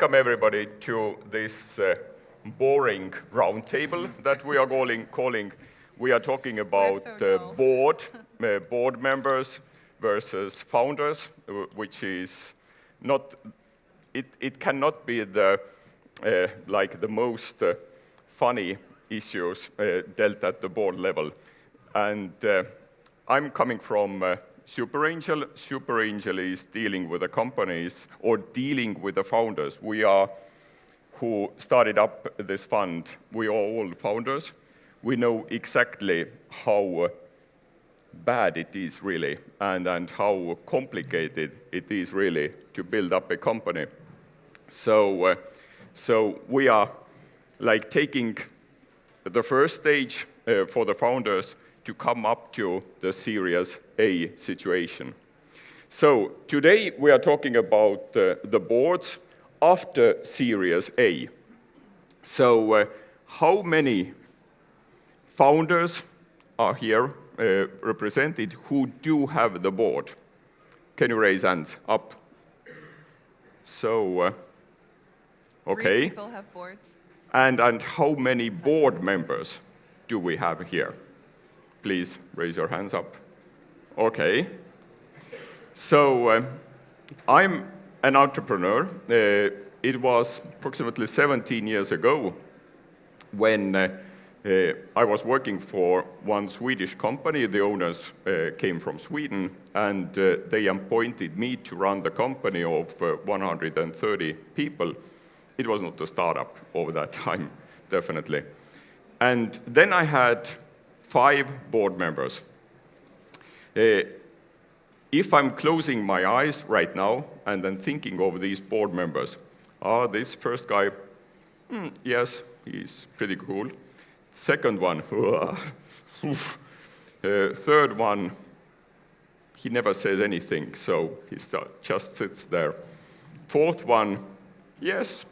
welcome everybody to this boring roundtable that we are calling. We are talking about board members versus founders, which is not. It cannot be the the most funny issues dealt at the board level. And I'm coming from Superangel. Superangel is dealing with the companies or dealing with the founders. We are who started up this fund. We are all founders. We know exactly how bad it is really and how complicated it is really to build up a company. So we are like taking the first stage for the founders to come up to the Series A situation. So today we are talking about the boards after Series A. So how many founders are here represented who do have the board? Can you raise hands up? So, okay. 3 people have boards. And how many board members do we have here? Please raise your hands up. Okay. So I'm an entrepreneur. It was approximately 17 years ago when I was working for one Swedish company. The owners came from Sweden, and they appointed me to run the company of 130 people. It was not a startup over that time, definitely. And then I had 5 board members. If I'm closing my eyes right now and then thinking of these board members, this first guy, yes, he's pretty cool. Second one, third one, he never says anything, so he just sits there. Fourth one, yes,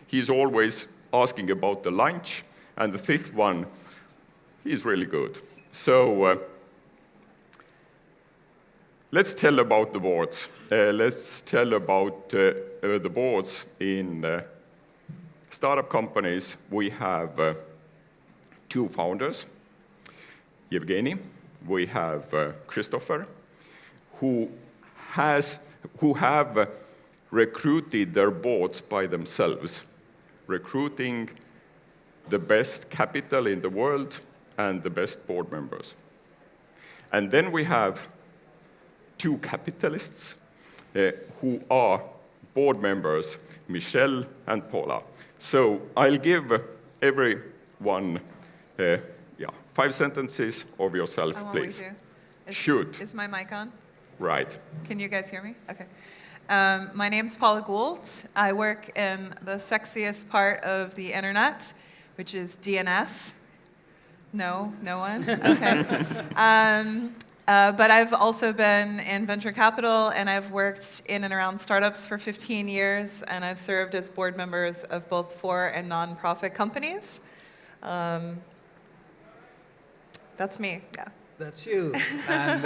he's always asking about the lunch. And the fifth one, he's really good. So let's tell about the boards. Let's tell about the boards in startup companies. We have 2 founders, Jevgeni. We have Kristoffer, who have recruited their boards by themselves, recruiting the best capital in the world and the best board members. And then we have 2 capitalists who are board members, Michel and Paula. So I'll give everyone 5 sentences of yourself, please. Shoot. Is my mic on? Right. Can you guys hear me? Okay. My name's Paula Gould. I work in the sexiest part of the internet, which is DNS. No one? Okay. But I've also been in venture capital, and I've worked in and around startups for 15 years, and I've served as board members of both for and non-profit companies. That's me, yeah. That's you. And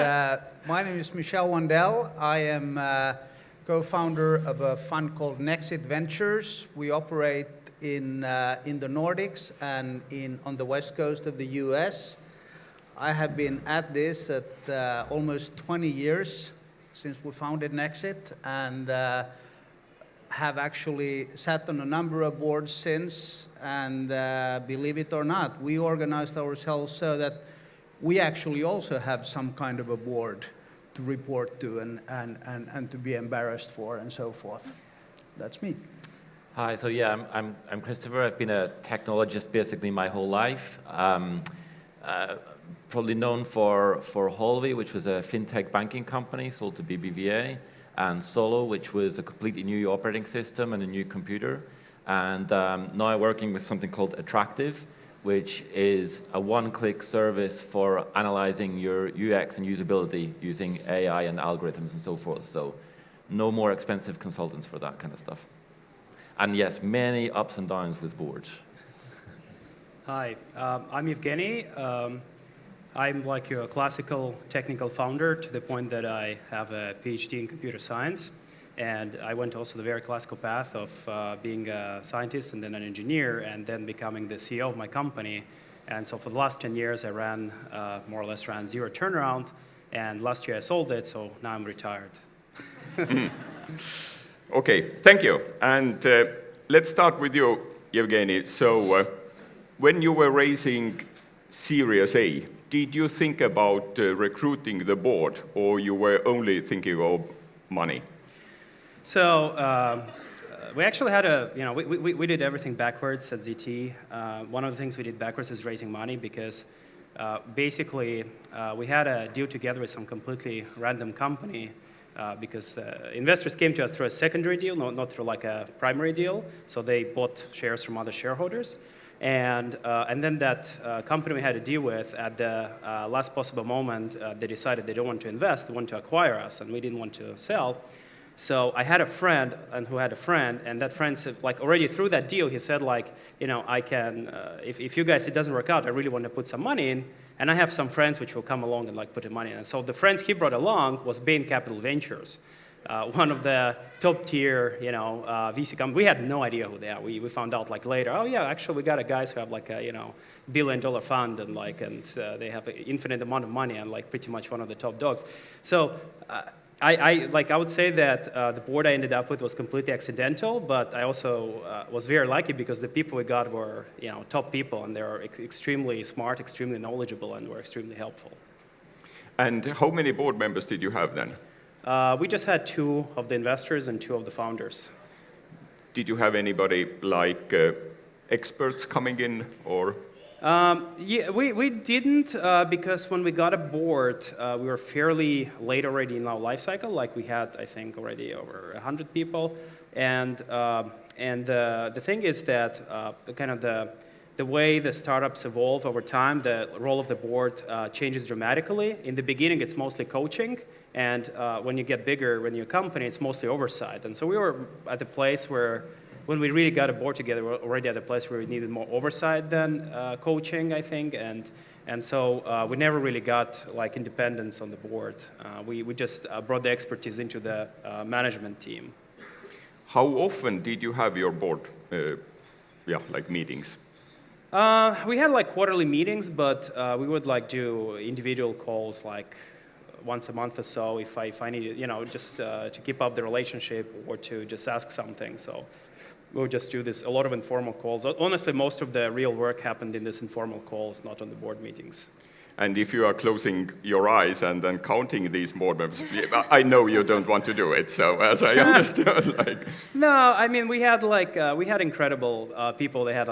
my name is Michel, Wendell. I am co-founder of a fund called Nexit Ventures. We operate in the Nordics and on the west coast of the US. I have been at this at almost 20 years since we founded Nexit, and have actually sat on a number of boards since. And believe it or not, we organized ourselves so that we actually also have some kind of a board to report to and to be embarrassed for and so forth. That's me. Hi, so yeah, I'm Kristoffer. I've been a technologist basically my whole life. Probably known for Holvi, which was a fintech banking company sold to BBVA, and Solu, which was a completely new operating system and a new computer. And now I'm working with something called Attractive, which is a one-click service for analyzing your UX and usability using AI and algorithms and so forth. So no more expensive consultants for that kind of stuff. And yes, many ups and downs with boards. Hi, I'm Evgeni. I'm like a classical technical founder to the point that I have a PhD in computer science. And I went also the very classical path of being a scientist and then an engineer and then becoming the CEO of my company. And so for the last 10 years, I ran, more or less ran ZeroTurnAround. And last year I sold it, so now I'm retired. Okay, thank you. And let's start with you, Evgeni. So when you were raising Series A, did you think about recruiting the board, or you were only thinking of money? So we actually had we did everything backwards at ZT. One of the things we did backwards is raising money because basically we had a deal together with some completely random company because investors came to us through a secondary deal, not through like a primary deal. So they bought shares from other shareholders. And then that company we had to deal with, at the last possible moment, they decided they don't want to invest, they want to acquire us, and we didn't want to sell. So I had a friend, and who had a friend, and that friend said, like, already through that deal, he said, like, you know, I can, if you guys, it doesn't work out, I really want to put some money in, and I have some friends which will come along and, like, put the money in. And so the friends he brought along was Bain Capital Ventures, one of the top tier, you know, VC companies. We had no idea who they are. We found out, like, later, oh, yeah, actually, we got a guys who have, like, a, you know, $1 billion fund, and, like, and they have an infinite amount of money, and, like, pretty much one of the top dogs. So, I would say that the board I ended up with was completely accidental, but I also was very lucky because the people we got were, you know, top people, and they were extremely smart, extremely knowledgeable, and were extremely helpful. And how many board members did you have then? We just had 2 of the investors and 2 of the founders. Did you have anybody like experts coming in, or? Yeah, we didn't because when we got aboard, we were fairly late already in our life cycle. Like we had, I think, already over 100 people, and the thing is that kind of the way the startups evolve over time, the role of the board changes dramatically. In the beginning, it's mostly coaching, and when you get bigger, when you're a company, it's mostly oversight. And so we were at the place where, when we really got a board together, we're already at a place where we needed more oversight than coaching, I think, and so we never really got like independence on the board. We just brought the expertise into the management team. How often did you have your board, like meetings? We had like quarterly meetings, but we would like do individual calls like once a month or so if I needed, you know, just to keep up the relationship or to just ask something. So we'll just do this, a lot of informal calls. Honestly, most of the real work happened in these informal calls, not on the board meetings. And if you are closing your eyes and then counting these board members, I know you don't want to do it, so as I understand, like... No, I mean, we had incredible people. They had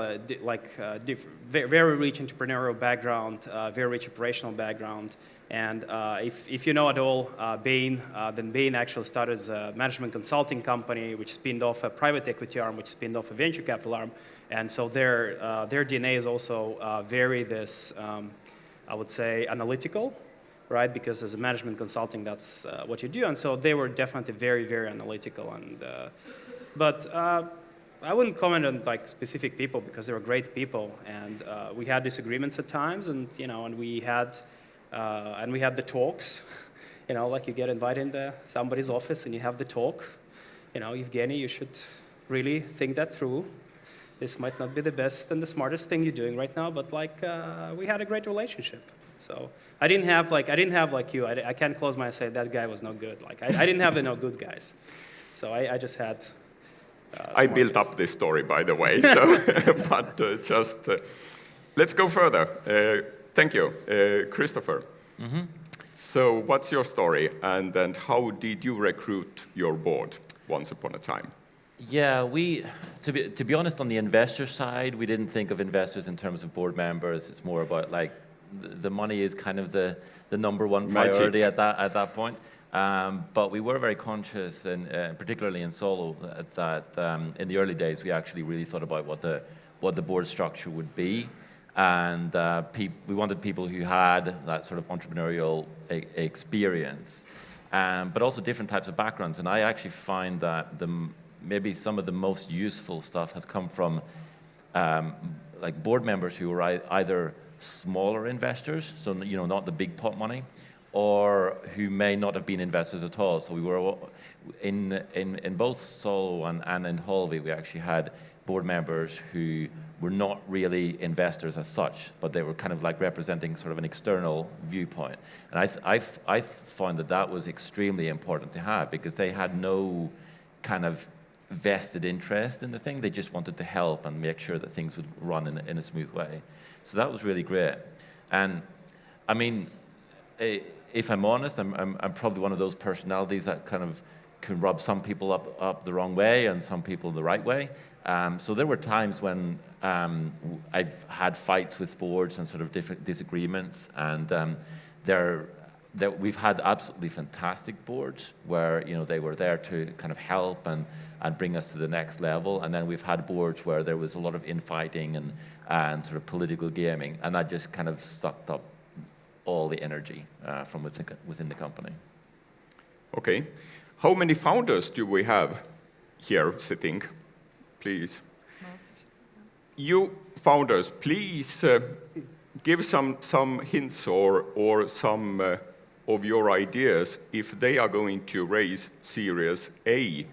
very rich entrepreneurial background, very rich operational background. And if you know at all Bain, then Bain actually started as a management consulting company, which spinned off a private equity arm, which spinned off a venture capital arm. And so their DNA is also very I would say, analytical, right? Because as a management consulting, that's what you do. And so they were definitely very, very analytical. And but I wouldn't comment on like specific people because they were great people. And we had disagreements at times, and you know, and we had the talks. You know, like you get invited into somebody's office and you have the talk. You know, Evgeni, you should really think that through. This might not be the best and the smartest thing you're doing right now, but like we had a great relationship. So I didn't have like you. I can't close my eyes and say that guy was no good. Like I didn't have the no good guys. So I just had. I built up this story, by the way. So, but let's go further. Thank you, Kristoffer. Mm-hmm. So what's your story, and then how did you recruit your board once upon a time? Yeah, to be honest, on the investor side, we didn't think of investors in terms of board members. It's more about like the money is kind of the number one priority at that point. But we were very conscious, and particularly in Solu, that in the early days we actually really thought about what the board structure would be, and we wanted people who had that sort of entrepreneurial experience, but also different types of backgrounds. And I actually find that maybe some of the most useful stuff has come from like board members who are either smaller investors, so you know, not the big pot money, or who may not have been investors at all. So we were in both Solu and in Holvi, we actually had board members who were not really investors as such, but they were kind of like representing sort of an external viewpoint. And I found that was extremely important to have, because they had no kind of vested interest in the thing. They just wanted to help and make sure that things would run in a smooth way. So that was really great. And I mean, if I'm honest, I'm probably one of those personalities that kind of can rub some people up the wrong way and some people the right way. So there were times when I've had fights with boards and sort of different disagreements, and we've had absolutely fantastic boards where they were there to kind of help and bring us to the next level. And then we've had boards where there was a lot of infighting and sort of political gaming, and that just kind of sucked up all the energy from within the company. Okay. How many founders do we have here sitting? Please. Most. You founders, please give some hints or some of your ideas if they are going to raise Series A.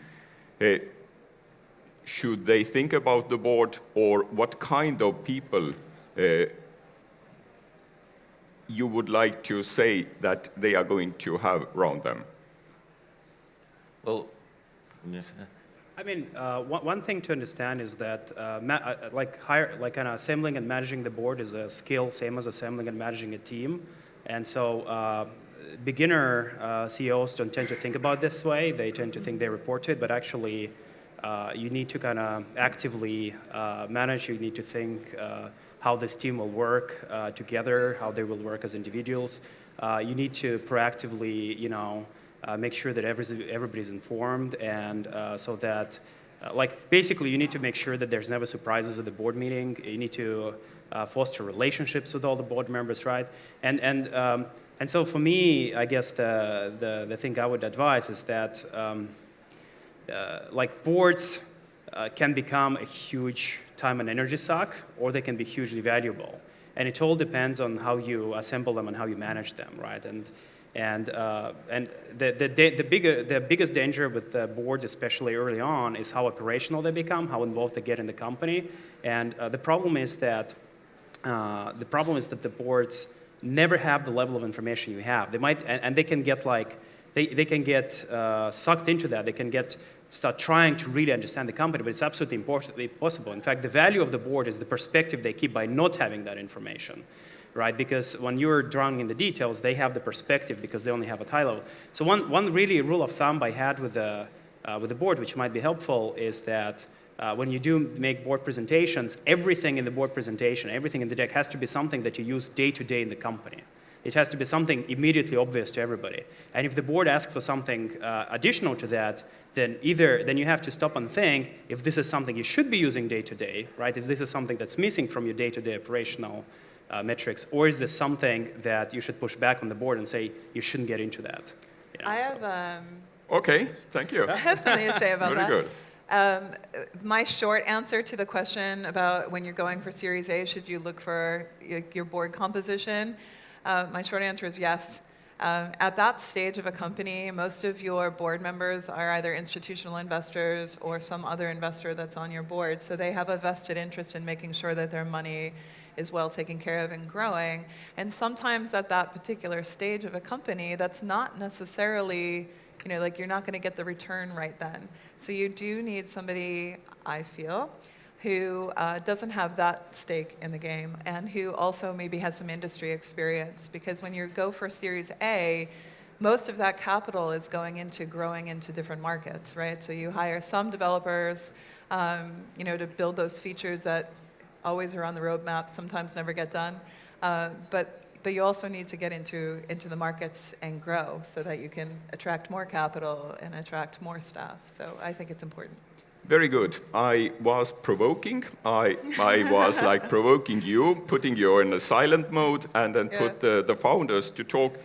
Should they think about the board, or what kind of people you would like to say that they are going to have around them? Well, yes. I mean, one thing to understand is that kind of assembling and managing the board is a skill, same as assembling and managing a team. And so beginner CEOs don't tend to think about this way. They tend to think they report to it, but actually you need to kind of actively manage. You need to think how this team will work together, how they will work as individuals. You need to proactively, make sure that everybody's informed, and so that, basically you need to make sure that there's never surprises at the board meeting. You need to foster relationships with all the board members, right? And so for me, I guess the thing I would advise is that boards can become a huge time and energy suck, or they can be hugely valuable. And it all depends on how you assemble them and how you manage them, right? And the biggest danger with the boards, especially early on, is how operational they become, how involved they get in the company. And the problem is that the boards never have the level of information you have. They might, and they can get they can get sucked into that. They can start trying to really understand the company, but it's absolutely impossible. In fact, the value of the board is the perspective they keep by not having that information, right? Because when you're drowning in the details, they have the perspective because they only have a title. So one really rule of thumb I had with the board, which might be helpful, is that when you do make board presentations, everything in the board presentation, everything in the deck has to be something that you use day to day in the company. It has to be something immediately obvious to everybody. And if the board asks for something additional to that, then you have to stop and think if this is something you should be using day to day, right? If this is something that's missing from your day to day operational metrics, or is this something that you should push back on the board and say you shouldn't get into that? I have. Okay, thank you. I have something to say about Very that. good. My short answer to the question about when you're going for Series A, should you look for your board composition? My short answer is yes. At that stage of a company, most of your board members are either institutional investors or some other investor that's on your board. So they have a vested interest in making sure that their money is well taken care of and growing. And sometimes at that particular stage of a company, that's not necessarily, you're not going to get the return right then. So you do need somebody, I feel, who doesn't have that stake in the game and who also maybe has some industry experience. Because when you go for Series A, most of that capital is going into growing into different markets, right? So you hire some developers, to build those features that always are on the roadmap, sometimes never get done. But you also need to get into the markets and grow so that you can attract more capital and attract more staff. So I think it's important. Very good. I was provoking. I was provoking you, putting you in a silent mode, and then put the founders to talk.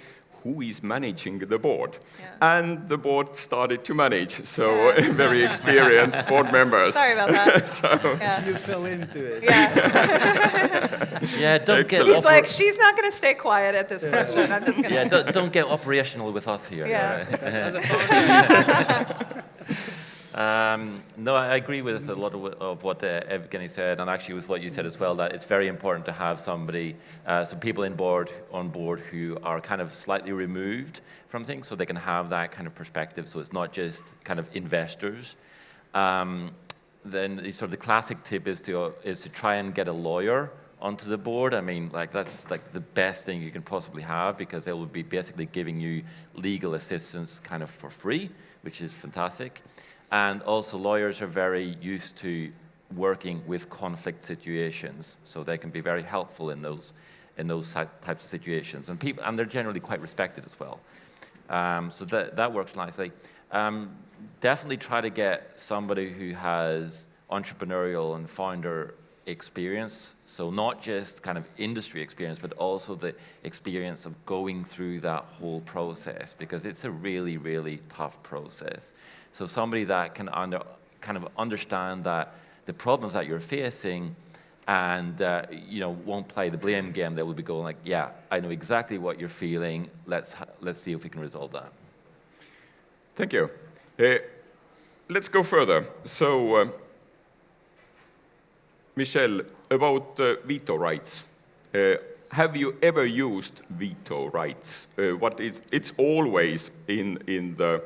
who is managing the board. Yeah. And the board started to manage, so very experienced board members. Sorry about that. Yeah. You fell into it. Yeah. Yeah, don't get He's like, she's not going to stay quiet at this question. I'm just going to. yeah, don't get operational with us here. Yeah. As a founder, No, I agree with a lot of what Evgeni said, and actually with what you said as well, that it's very important to have somebody, some people on board who are kind of slightly removed from things, so they can have that kind of perspective, so it's not just kind of investors. Then sort of the classic tip is to try and get a lawyer onto the board. I mean, like that's like the best thing you can possibly have, because they will be basically giving you legal assistance kind of for free, which is fantastic. And also lawyers are very used to working with conflict situations, so they can be very helpful in those types of situations. And they're generally quite respected as well. So that works nicely. Definitely try to get somebody who has entrepreneurial and founder experience, so not just kind of industry experience, but also the experience of going through that whole process, because it's a really, really tough process. So somebody that can kind of understand that the problems that you're facing, and won't play the blame game. They will be going like, yeah, I know exactly what you're feeling. Let's see if we can resolve that. Thank you. Let's go further. So, Michel, about veto rights. Have you ever used veto rights? It's always in the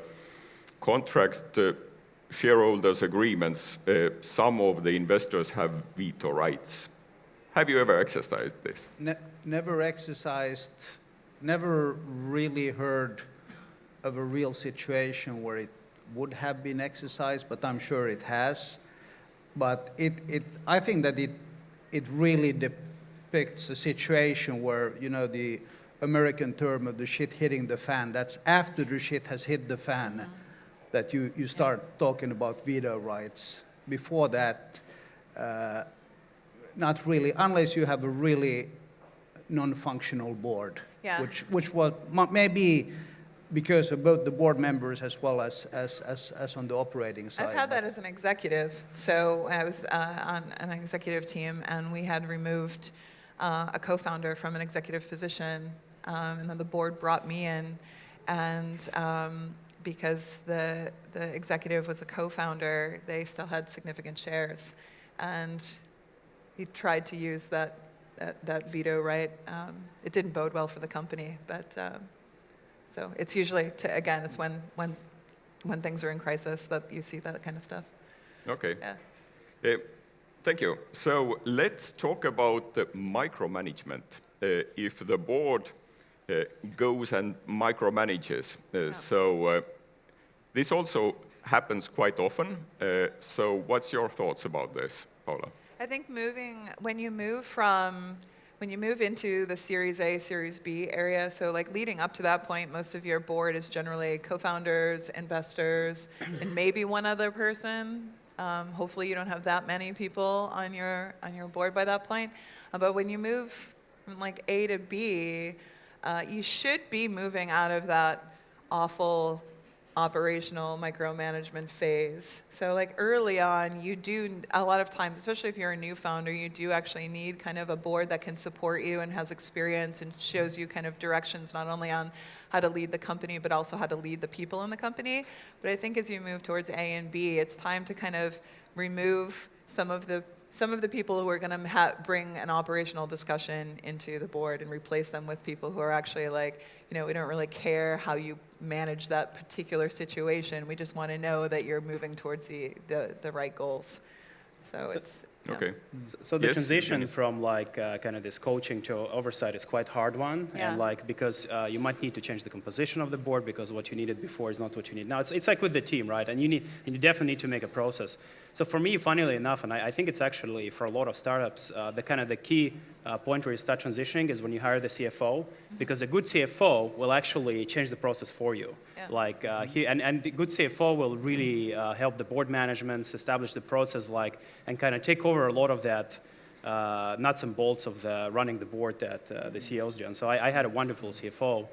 contracts, the shareholders' agreements, some of the investors have veto rights. Have you ever exercised this? Never exercised, never really heard of a real situation where it would have been exercised, but I'm sure it has. But I think that it really depicts a situation where, the American term of the shit hitting the fan, that's after the shit has hit the fan, that you start talking about veto rights. Before that, not really, unless you have a really non-functional board, which was maybe because of both the board members as well as on the operating side. I've had that as an executive. So I was on an executive team, and we had removed a co-founder from an executive position, and then the board brought me in, and because the executive was a co-founder, they still had significant shares, and he tried to use that veto right. It didn't bode well for the company, but. So it's usually, it's when things are in crisis that you see that kind of stuff. Okay. Yeah. Thank you. So let's talk about the micromanagement. If the board goes and micromanages, so this also happens quite often. So what's your thoughts about this, Paula? I think when you move into the Series A, Series B area, so like leading up to that point, most of your board is generally co-founders, investors, and maybe one other person. Hopefully you don't have that many people on your board by that point. But when you move from like A to B, you should be moving out of that awful operational micromanagement phase. So like early on, you do, a lot of times, especially if you're a new founder, you do actually need kind of a board that can support you and has experience and shows you kind of directions, not only on how to lead the company, but also how to lead the people in the company. But I think as you move towards A and B, it's time to kind of remove some of the people who are going to bring an operational discussion into the board and replace them with people who are actually like, we don't really care how you manage that particular situation. We just want to know that you're moving towards the right goals. So it's... Yeah. Okay. So the transition from like kind of this coaching to oversight is quite hard one, and because you might need to change the composition of the board because what you needed before is not what you need now. It's like with the team, right? And you definitely need to make a process. So for me, funnily enough, and I think it's actually for a lot of startups, the key point where you start transitioning is when you hire the CFO, because a good CFO will actually change the process for you. Yeah. And the good CFO will really help the board management establish the process, and kind of take over a lot of that nuts and bolts of running the board that the CEOs do. And so I had a wonderful CFO,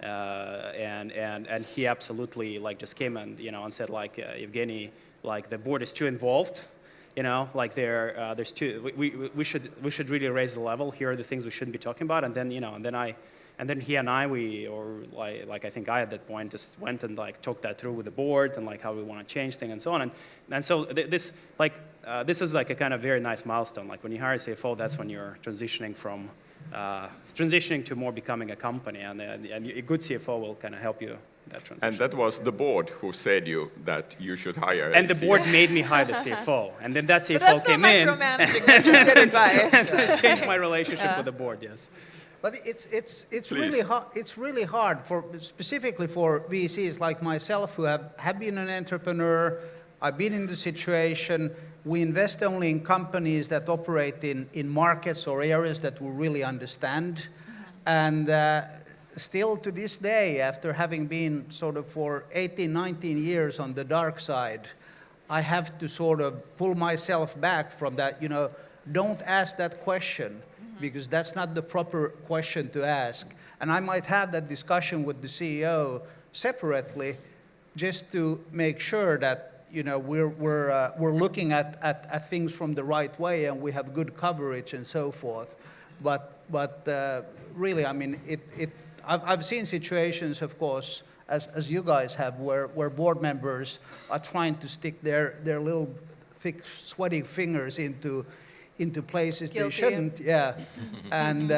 and he absolutely like just came and and said like Evgeni, like the board is too involved, like there's too we should really raise the level. Here are the things we shouldn't be talking about, and then he and I I think I at that point just went and like talked that through with the board and like how we want to change things and so on, and so this is like a kind of very nice milestone. Like when you hire a CFO, that's when you're transitioning to more becoming a company, and a good CFO will kind of help you that transition. And that was the board who said that you should hire and a the board made me hire the CFO, and then that CFO But that's came not in micromanaging, that's just good advice. and changed my relationship with the board. Yes. But it's really hard. It's really hard specifically for VCs like myself who have been an entrepreneur. I've been in the situation. We invest only in companies that operate in markets or areas that we really understand, and still to this day, after having been sort of for 18, 19 years on the dark side, I have to sort of pull myself back from that. Don't ask that question, because that's not the proper question to ask. And I might have that discussion with the CEO separately, just to make sure that we're looking at things from the right way and we have good coverage and so forth. But really, I mean, I've seen situations, of course, as you guys have, where board members are trying to stick their little thick, sweaty fingers into places Guilty. they shouldn't. Yeah, and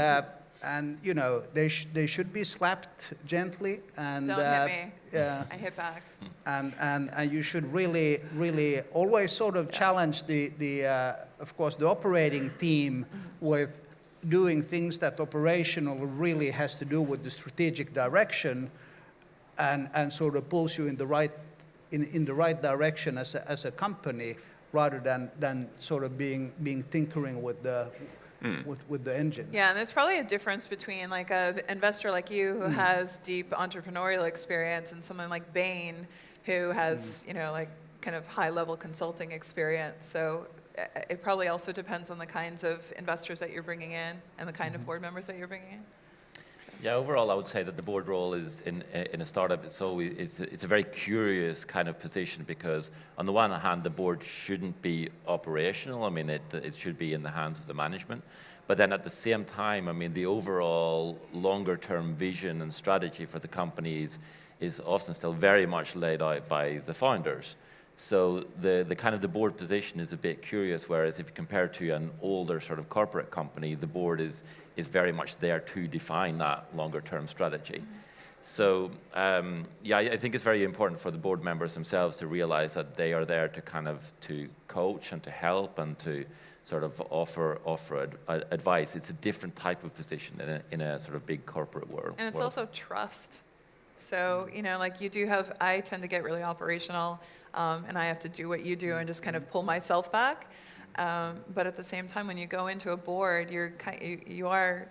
they should be slapped gently. And Don't hit me. Yeah. I hit back. And you should really always sort of challenge of course the operating team with doing things that operational really has to do with the strategic direction, and sort of pulls you in the right direction as a company, rather than sort of being tinkering with the engine. Yeah, and there's probably a difference between like an investor like you who has deep entrepreneurial experience and someone like Bain who has, like kind of high-level consulting experience. So it probably also depends on the kinds of investors that you're bringing in and the kind of board members that you're bringing in. Yeah, overall, I would say that the board role is in a startup. It's a very curious kind of position, because on the one hand, the board shouldn't be operational. I mean, it should be in the hands of the management. But then at the same time, I mean, the overall longer-term vision and strategy for the companies is often still very much laid out by the founders. So the kind of the board position is a bit curious, whereas if you compare it to an older sort of corporate company, the board is very much there to define that longer term strategy. So I think it's very important for the board members themselves to realize that they are there to coach and to help and to sort of offer advice. It's a different type of position in a sort of big corporate world. And it's also trust. So, like I tend to get really operational, and I have to do what you do and just kind of pull myself back. But at the same time, when you go into a board, you are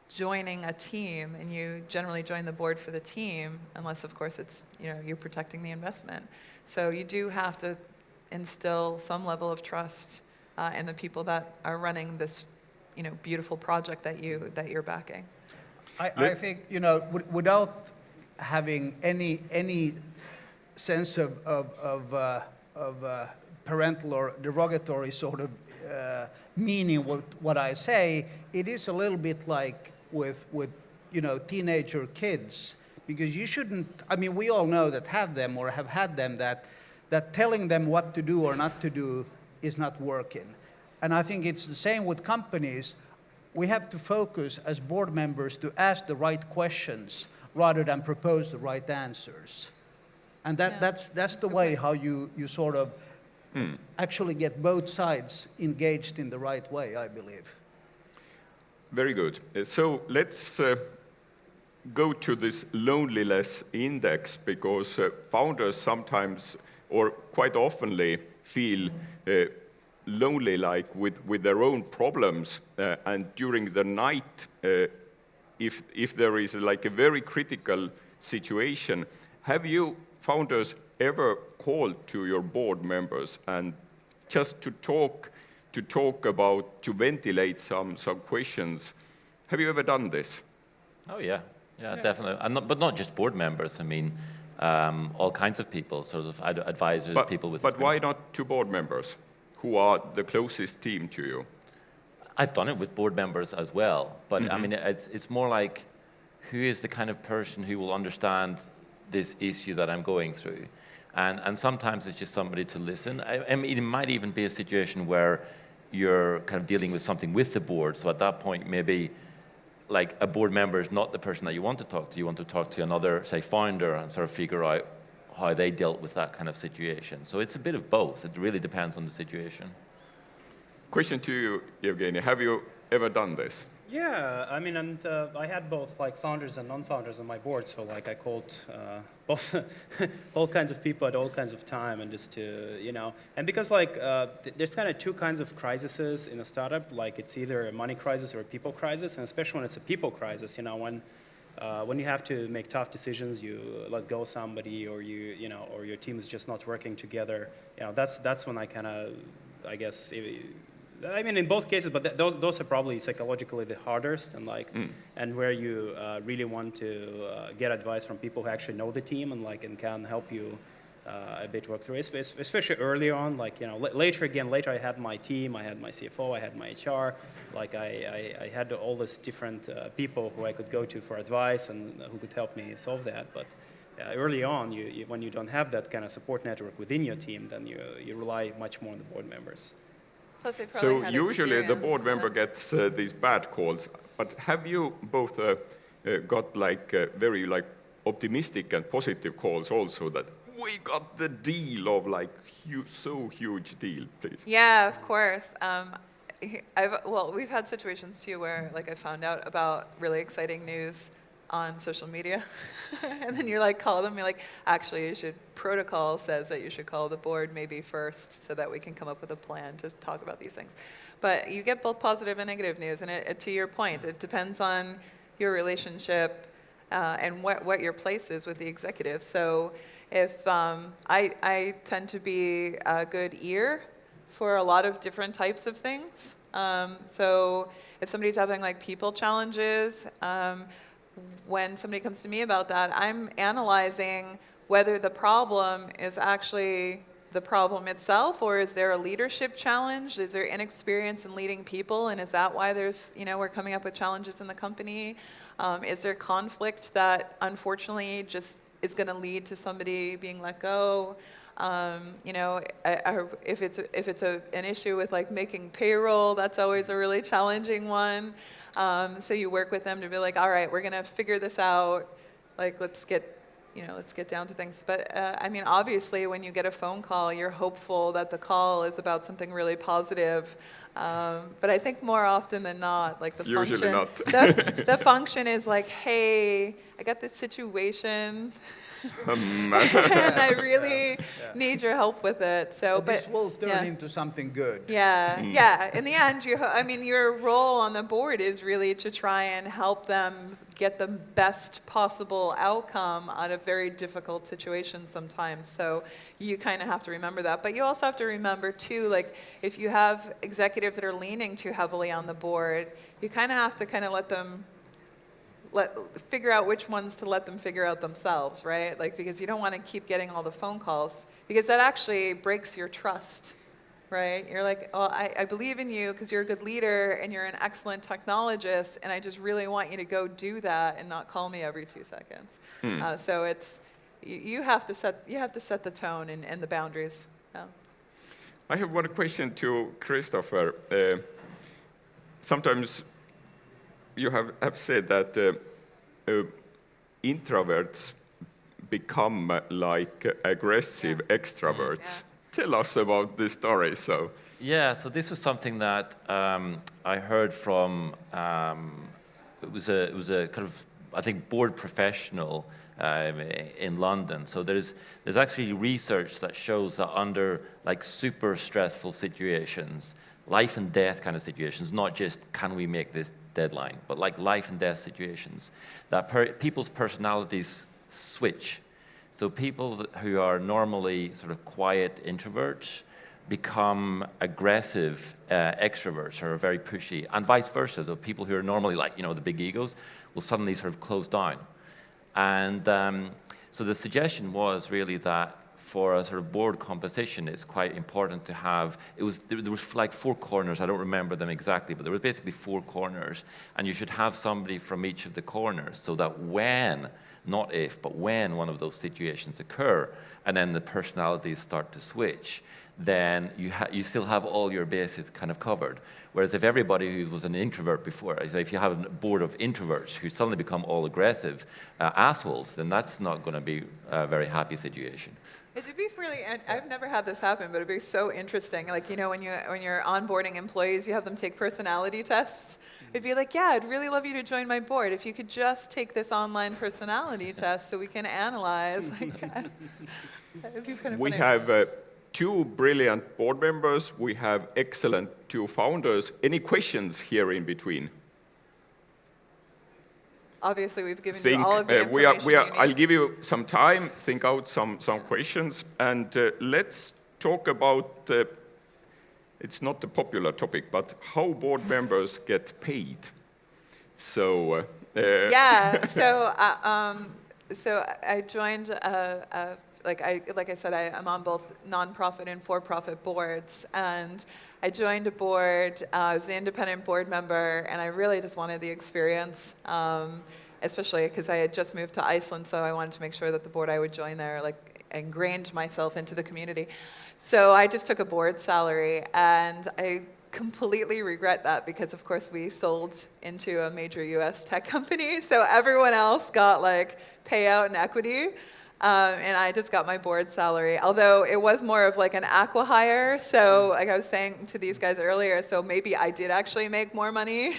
joining a team, and you generally join the board for the team, unless, of course, it's, you're protecting the investment. So you do have to instill some level of trust in the people that are running this, beautiful project that you're backing. I think, without having any sense of parental or derogatory sort of meaning with what I say, it is a little bit like with teenager kids, because you shouldn't. I mean, we all know that have them or have had them that telling them what to do or not to do is not working, and I think it's the same with companies. We have to focus as board members to ask the right questions rather than propose the right answers. And that's the way how you sort of actually get both sides engaged in the right way, I believe. Very good. So let's go to this loneliness index, because founders sometimes or quite oftenly feel lonely, like with their own problems, and during the night, if there is like a very critical situation, have you founders ever called to your board members and just to talk about, to ventilate some questions? Have you ever done this? Oh yeah, Yeah, definitely. But not just board members. I mean, all kinds of people, sort of advisors, people with But why experience. not to board members, who are the closest team to you? I've done it with board members as well, but I mean, it's more like, who is the kind of person who will understand this issue that I'm going through? And sometimes it's just somebody to listen. I mean, it might even be a situation where you're kind of dealing with something with the board, so at that point, maybe like a board member is not the person that you want to talk to. You want to talk to another, say, founder and sort of figure out how they dealt with that kind of situation. So it's a bit of both. It really depends on the situation. Question to you, Evgeni. Have you ever done this? Yeah, I mean, and I had both like founders and non-founders on my board, so like I called both all kinds of people at all kinds of time, and just to, you know, and because like there's kind of two kinds of crises in a startup, like it's either a money crisis or a people crisis, and especially when it's a people crisis, you know, when you have to make tough decisions, you let go somebody, or you know, or your team is just not working together, you know, that's when I kind of, I guess. I mean, in both cases, but those are probably psychologically the hardest, and like, and where you really want to get advice from people who actually know the team and like and can help you a bit work through it, especially early on. Like, you know, later I had my team, I had my CFO, I had my HR. Like I had all these different people who I could go to for advice and who could help me solve that. But early on, when you don't have that kind of support network within your team, then you rely much more on the board members. Plus, they probably So had usually the experience. board member gets these bad calls, but have you both got like very like optimistic and positive calls also that we got the deal of like so huge deal, please? Yeah, of course. We've had situations too where like I found out about really exciting news on social media, and then you're like, call them, you're like, actually, protocol says that you should call the board maybe first so that we can come up with a plan to talk about these things. But you get both positive and negative news, and to your point, it depends on your relationship and what your place is with the executive. So if I tend to be a good ear for a lot of different types of things. So if somebody's having like people challenges, when somebody comes to me about that, I'm analyzing whether the problem is actually the problem itself, or is there a leadership challenge? Is there inexperience in leading people, and is that why there's, you know, we're coming up with challenges in the company? Is there conflict that unfortunately just is going to lead to somebody being let go? You know, if it's an issue with like making payroll, that's always a really challenging one. So you work with them to be like, all right, we're going to figure this out. Like, let's get down to things. But I mean, obviously, when you get a phone call, you're hopeful that the call is about something really positive. But I think more often than not, like the Usually function, not. the function is like, hey, I got this situation. And I really need your help with it. So, But this will turn into something good. Yeah, yeah. In the end, your role on the board is really to try and help them get the best possible outcome out of very difficult situations sometimes. So you kind of have to remember that. But you also have to remember, too, like if you have executives that are leaning too heavily on the board, you kind of have to kind of let them figure out which ones to let them figure out themselves, right? Like, because you don't want to keep getting all the phone calls, because that actually breaks your trust, right? You're like, oh, I believe in you because you're a good leader and you're an excellent technologist, and I just really want you to go do that and not call me every 2 seconds. So it's you have to set the tone and the boundaries. Yeah. I have one question to Kristoffer. Sometimes you have said that introverts become like aggressive extroverts. Tell us about this story. So this was something that I heard from. It was a kind of, I think, board professional in London. So there's actually research that shows that under like super stressful situations, life and death kind of situations, not just can we make this deadline, but like life and death situations, that people's personalities switch. So people who are normally sort of quiet introverts become aggressive extroverts or very pushy, and vice versa. So people who are normally like, the big egos will suddenly sort of close down. And so the suggestion was really that for a sort of board composition, it's quite important to have, there was like 4 corners, I don't remember them exactly, but there was basically 4 corners, and you should have somebody from each of the corners so that when, not if, but when one of those situations occur, and then the personalities start to switch, then you still have all your bases kind of covered. Whereas if everybody who was an introvert before, if you have a board of introverts who suddenly become all aggressive assholes, then that's not going to be a very happy situation. It'd be really, I've never had this happen, but it'd be so interesting. Like, when you're onboarding employees, you have them take personality tests. It'd be like, yeah, I'd really love you to join my board. If you could just take this online personality test so we can analyze. It'd be kind of We funny. have 2 brilliant board members. We have excellent 2 founders. Any questions here in between? Obviously, we've given you all of the information we are, you need. I'll give you some time, think out some questions, and let's talk about, it's not the popular topic, but how board members get paid. So, Yeah, so I joined, like I said, I'm on both nonprofit and for-profit boards, and I joined a board. I was the independent board member, and I really just wanted the experience, especially because I had just moved to Iceland, so I wanted to make sure that the board I would join there, like, ingrained myself into the community. So I just took a board salary, and I completely regret that because, of course, we sold into a major U.S. tech company, so everyone else got, like, payout and equity. And I just got my board salary, although it was more of like an acqui-hire. So like I was saying to these guys earlier, so maybe I did actually make more money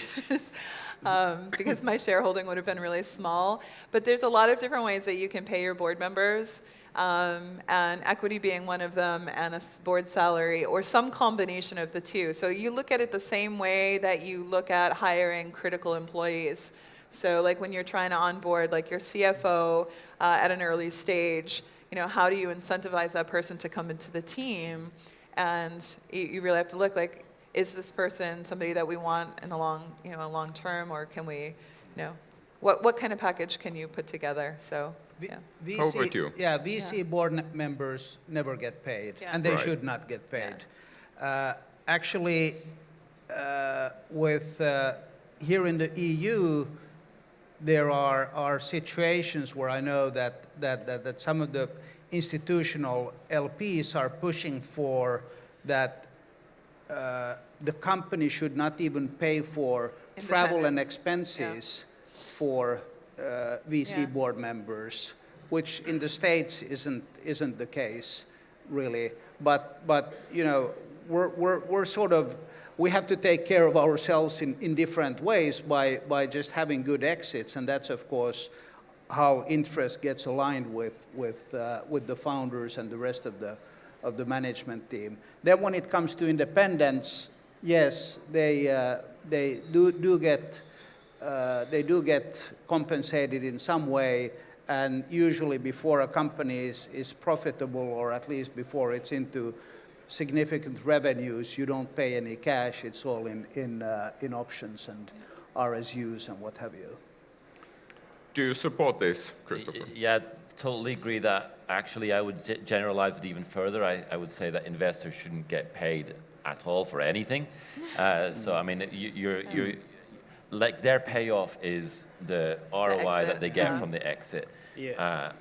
because my shareholding would have been really small. But there's a lot of different ways that you can pay your board members, and equity being one of them, and a board salary, or some combination of the two. So you look at it the same way that you look at hiring critical employees. So like when you're trying to onboard like your CFO at an early stage, how do you incentivize that person to come into the team? And you really have to look like, is this person somebody that we want in a long term, or can we, what kind of package can you put together? So, yeah. How about you? Yeah, VC board members never get paid, and they Right. should not get paid. Actually, with here in the EU, there are situations where I know that some of the institutional LPs are pushing for that the company should not even pay for travel and expenses for VC board members, which in the States isn't the case, really. But we're sort of, we have to take care of ourselves in different ways by just having good exits, and that's of course how interest gets aligned with the founders and the rest of the management team. Then when it comes to independents, yes, they do get compensated in some way, and usually before a company is profitable, or at least before it's into significant revenues, you don't pay any cash. It's all in options and RSUs and what have you. Do you support this, Kristoffer? Yeah, totally agree that actually I would generalize it even further. I would say that investors shouldn't get paid at all for anything. So I mean, you're like, their payoff is the ROI that they get from the exit. Yeah.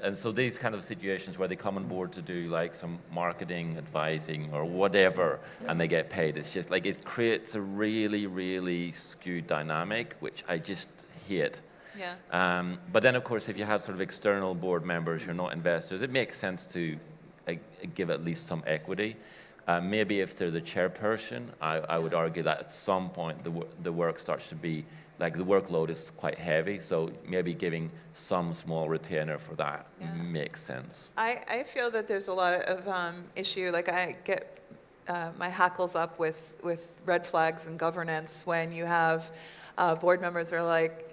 And so these kind of situations where they come on board to do like some marketing, advising, or whatever, and they get paid, it's just like, it creates a really, really skewed dynamic, which I just hate. Yeah. But then, of course, if you have sort of external board members who are not investors, it makes sense to give at least some equity. Maybe if they're the chairperson, I would argue that at some point the work starts to be, like, the workload is quite heavy, so maybe giving some small retainer for that makes sense. I feel that there's a lot of issue, like I get my hackles up with red flags and governance when you have board members that are like,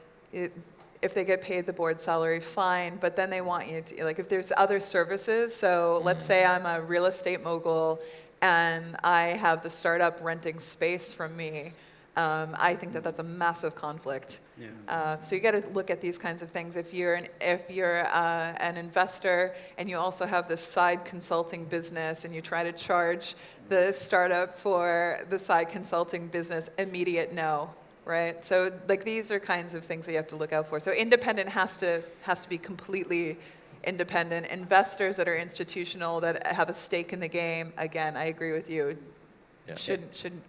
if they get paid the board salary, fine, but then they want you to, like, if there's other services, so let's say I'm a real estate mogul and I have the startup renting space from me, I think that that's a massive conflict. Yeah. So you got to look at these kinds of things. If you're an investor and you also have this side consulting business and you try to charge the startup for the side consulting business, immediate no, right? So like these are kinds of things that you have to look out for. So independent has to be completely independent. Investors that are institutional, that have a stake in the game, again, I agree with you. Yeah.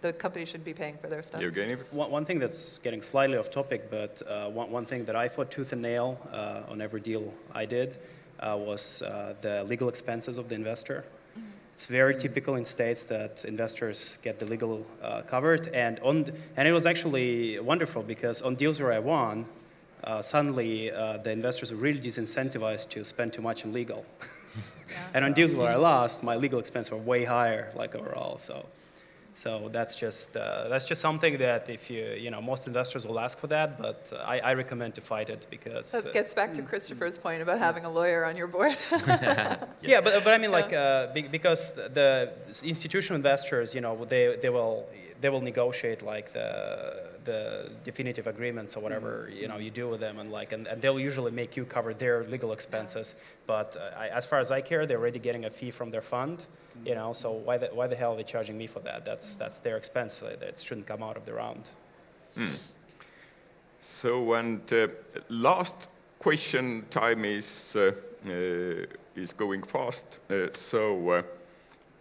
The company should be paying for their stuff. Evgeni? One thing that's getting slightly off topic, but one thing that I fought tooth and nail on every deal I did was the legal expenses of the investor. It's very typical in states that investors get the legal covered, and it was actually wonderful because on deals where I won, suddenly the investors were really disincentivized to spend too much on legal. And on deals where I lost, my legal expenses were way higher, like overall. So that's just something that if most investors will ask for that, but I recommend to fight it because. That gets back to Kristoffer's point about having a lawyer on your board. Yeah, but I mean because the institutional investors, they will negotiate like the definitive agreements or whatever you do with them, and they'll usually make you cover their legal expenses. But as far as I care, they're already getting a fee from their fund. So why the hell are they charging me for that? That's their expense. That shouldn't come out of the round. So, and last question time is going fast.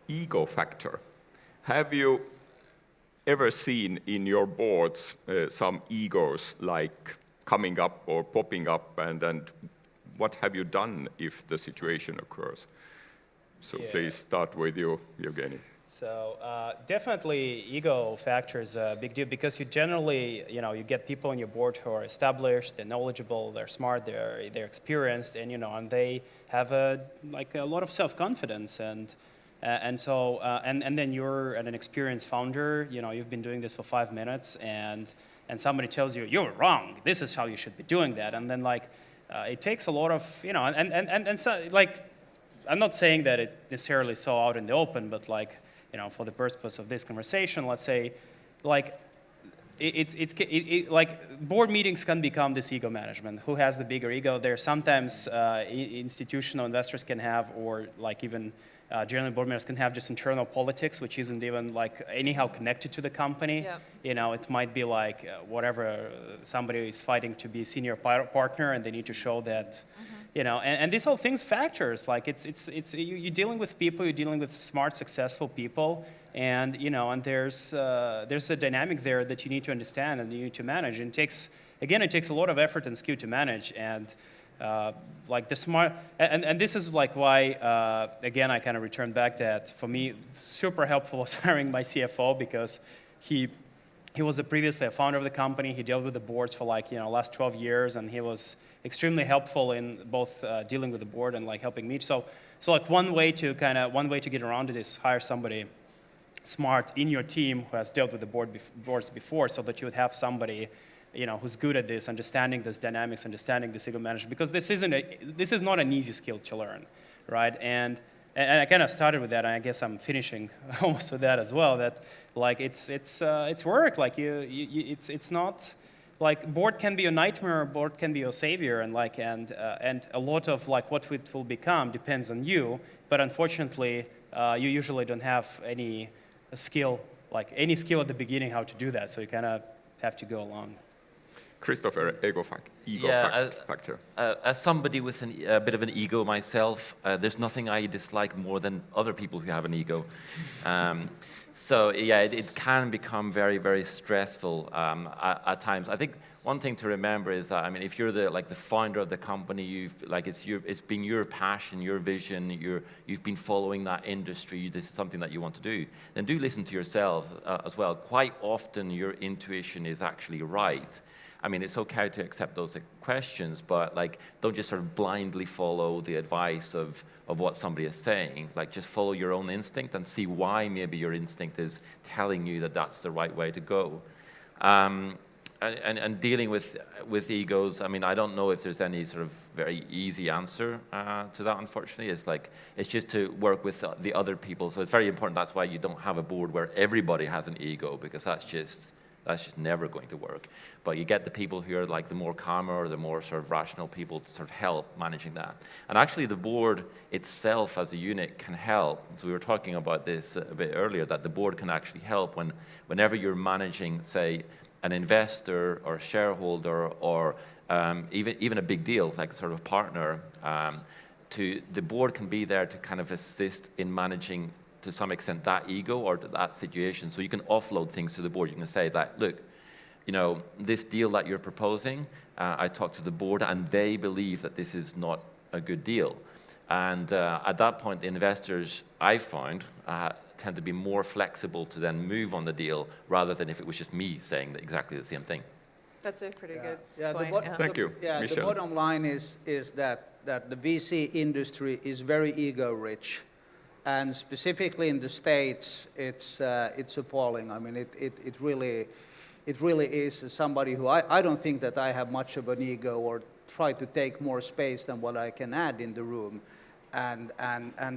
Ego factor. Have you ever seen in your boards some egos like coming up or popping up, and what have you done if the situation occurs? So Yeah. please start with you, Jevgeni. So definitely ego factor is a big deal because you generally, you get people on your board who are established, they're knowledgeable, they're smart, they're experienced, and and they have a lot of self-confidence, and then you're an experienced founder, you've been doing this for 5 minutes, and somebody tells you you're wrong, this is how you should be doing that, and then it takes a lot of and so I'm not saying that it necessarily so out in the open, but for the purpose of this conversation, let's say, board meetings can become this ego management. Who has the bigger ego? There sometimes institutional investors can have, or even general board members can have just internal politics, which isn't even anyhow connected to the company. Yeah. It might be whatever, somebody is fighting to be a senior partner, and they need to show that. And these all things factors. You're dealing with people, you're dealing with smart, successful people, and and there's a dynamic there that you need to understand and you need to manage. And it takes a lot of effort and skill to manage. And the smart, and this is why again I kind of return back that for me super helpful was hiring my CFO because he was previously a founder of the company. He dealt with the boards for last 12 years, and he was extremely helpful in both dealing with the board and helping me. So one way to get around it is hire somebody smart in your team who has dealt with the boards before, so that you would have somebody who's good at this, understanding this dynamics, understanding this ego management, because this is not an easy skill to learn, right? And I kind of started with that, and I guess I'm finishing almost with that as well. That it's work. It's not. Board can be a nightmare, board can be your savior, and a lot of what it will become depends on you. But unfortunately, you usually don't have any skill at the beginning how to do that. So you kind of have to go along. Kristoffer, ego factor. As somebody with a bit of an ego myself, there's nothing I dislike more than other people who have an ego. So yeah, it can become very, very stressful at times. I think one thing to remember is that, if you're the founder of the company, it's been your passion, your vision, you've been following that industry, this is something that you want to do, then do listen to yourself as well. Quite often your intuition is actually right. It's okay to accept those questions, but don't just sort of blindly follow the advice of what somebody is saying. Just follow your own instinct and see why maybe your instinct is telling you that that's the right way to go. and dealing with egos, I mean, I don't know if there's any sort of very easy answer to that, unfortunately. It's just to work with the other people. So it's very important. That's why you don't have a board where everybody has an ego, because that's just never going to work. But you get the people who are like the more calmer or the more sort of rational people to sort of help managing that. And actually the board itself as a unit can help. So we were talking about this a bit earlier, that the board can actually help whenever you're managing, say, an investor or a shareholder or even a big deal, like a sort of partner, the board can be there to kind of assist in managing to some extent that ego or that situation. So you can offload things to the board. You can say that, look, this deal that you're proposing, I talked to the board and they believe that this is not a good deal. And at that point, the investors, I found, tend to be more flexible to then move on the deal rather than if it was just me saying exactly the same thing. That's a pretty good point. Thank you, The Michel. bottom line is that the VC industry is very ego-rich. And specifically in the States, it's appalling. I mean, it really is somebody who I don't think that I have much of an ego or try to take more space than what I can add in the room. And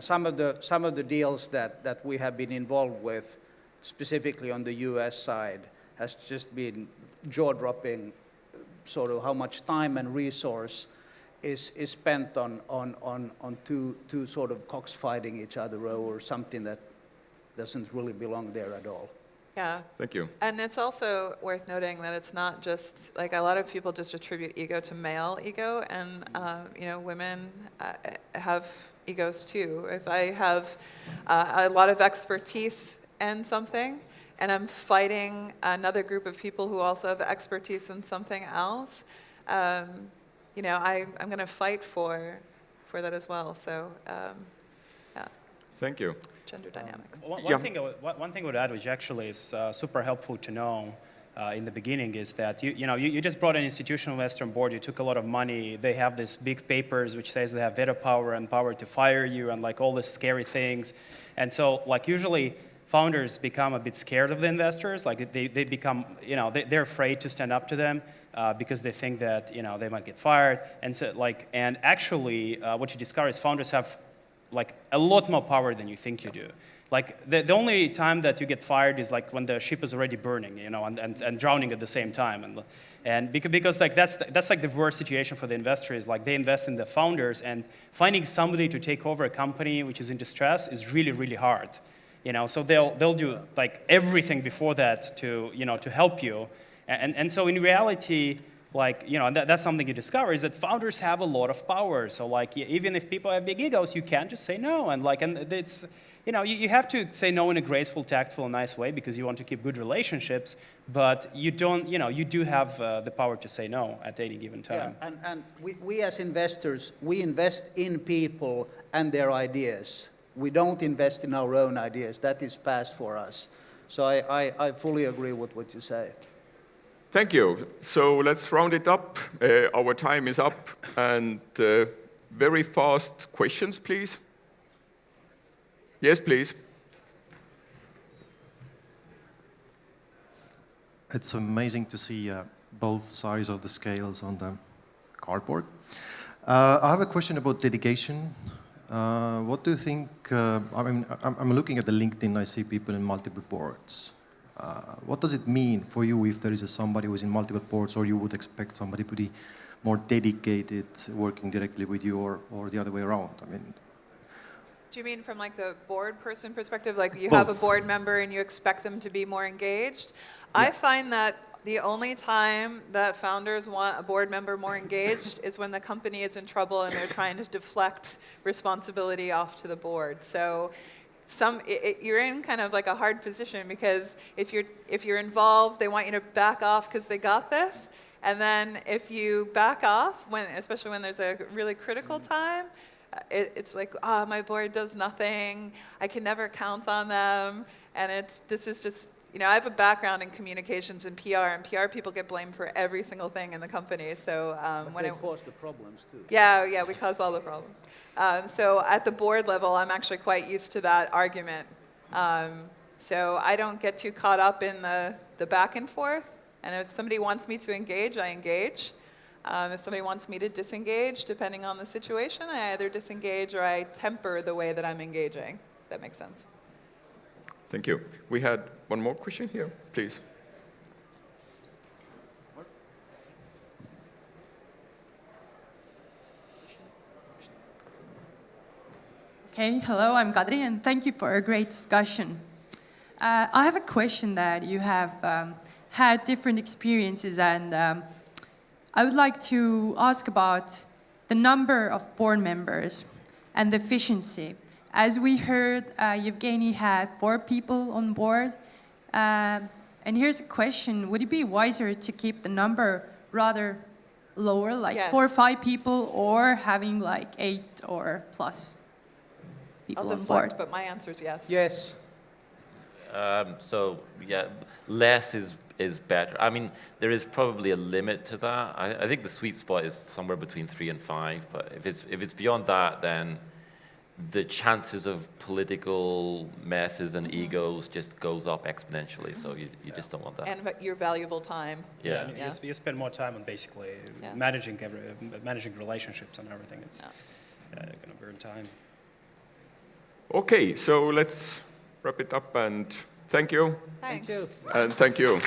some of the deals that we have been involved with, specifically on the U.S. side, has just been jaw-dropping. Sort of how much time and resource is spent on two sort of cocks fighting each other over something that doesn't really belong there at all. Yeah. Thank you. And it's also worth noting that it's not just, like a lot of people just attribute ego to male ego, and women have egos too. If I have a lot of expertise in something, and I'm fighting another group of people who also have expertise in something else, I'm going to fight for that as well. So, yeah. Thank you. Gender dynamics. One thing I would add, which actually is super helpful to know in the beginning, is that you just brought an institutional investor on board. You took a lot of money. They have these big papers which says they have veto power and power to fire you and like all these scary things. And so like usually founders become a bit scared of the investors. Like they become, they're afraid to stand up to them. Because they think that they might get fired, and so and actually what you discover is founders have like a lot more power than you think you do. Like the only time that you get fired is like when the ship is already burning, and drowning at the same time, and because like that's like the worst situation for the investor is like they invest in the founders, and finding somebody to take over a company which is in distress is really really hard, so they'll do like everything before that to help you. And so in reality, that's something you discover is that founders have a lot of power. So even if people have big egos, you can't just say no. And it's, you have to say no in a graceful, tactful, and nice way because you want to keep good relationships. But you don't, you do have the power to say no at any given time. Yeah, and we as investors, we invest in people and their ideas. We don't invest in our own ideas. That is past for us. So I fully agree with what you say. Thank you. So let's round it up. Our time is up. And very fast questions, please. Yes, please. It's amazing to see both sides of the scales on the cardboard. I have a question about dedication. What do you think? I'm looking at the LinkedIn. I see people in multiple boards. What does it mean for you if there is somebody who is in multiple boards, or you would expect somebody to be more dedicated, working directly with you, or the other way around? Do you mean from like the board person perspective, like you Both. have a board member and you expect them to be more engaged? Yeah. I find that the only time that founders want a board member more engaged is when the company is in trouble and they're trying to deflect responsibility off to the board. So you're in kind of like a hard position because if you're involved, they want you to back off because they got this. And then if you back off, especially when there's a really critical time, it's like, my board does nothing. I can never count on them. And this is just, I have a background in communications and PR people get blamed for every single thing in the company. So but they cause the problems too. Yeah, we cause all the problems. So at the board level, I'm actually quite used to that argument. So I don't get too caught up in the back and forth. And if somebody wants me to engage, I engage. If somebody wants me to disengage, depending on the situation, I either disengage or I temper the way that I'm engaging. If that makes sense. Thank you. We had one more question here, please. Okay, hello, I'm Kadri, and thank you for a great discussion. I have a question that you have had different experiences, and I would like to ask about the number of board members and the efficiency. As we heard, Evgeni had 4 people on board. And here's a question. Would it be wiser to keep the number rather lower, like Yes. 4 or 5 people, or having like 8 or plus people I'll on board? deflect, but my answer is yes. Yes. So yeah, less is better. I mean, there is probably a limit to that. I think the sweet spot is somewhere between 3 and 5. But if it's beyond that, then the chances of political messes and egos just goes up exponentially. So you just don't want that. And your valuable time. Yeah. Yeah. You spend more time on basically Yeah. managing relationships and everything. It's going to burn time. Okay, so let's wrap it up and thank you. Thanks. Thank you. And thank you.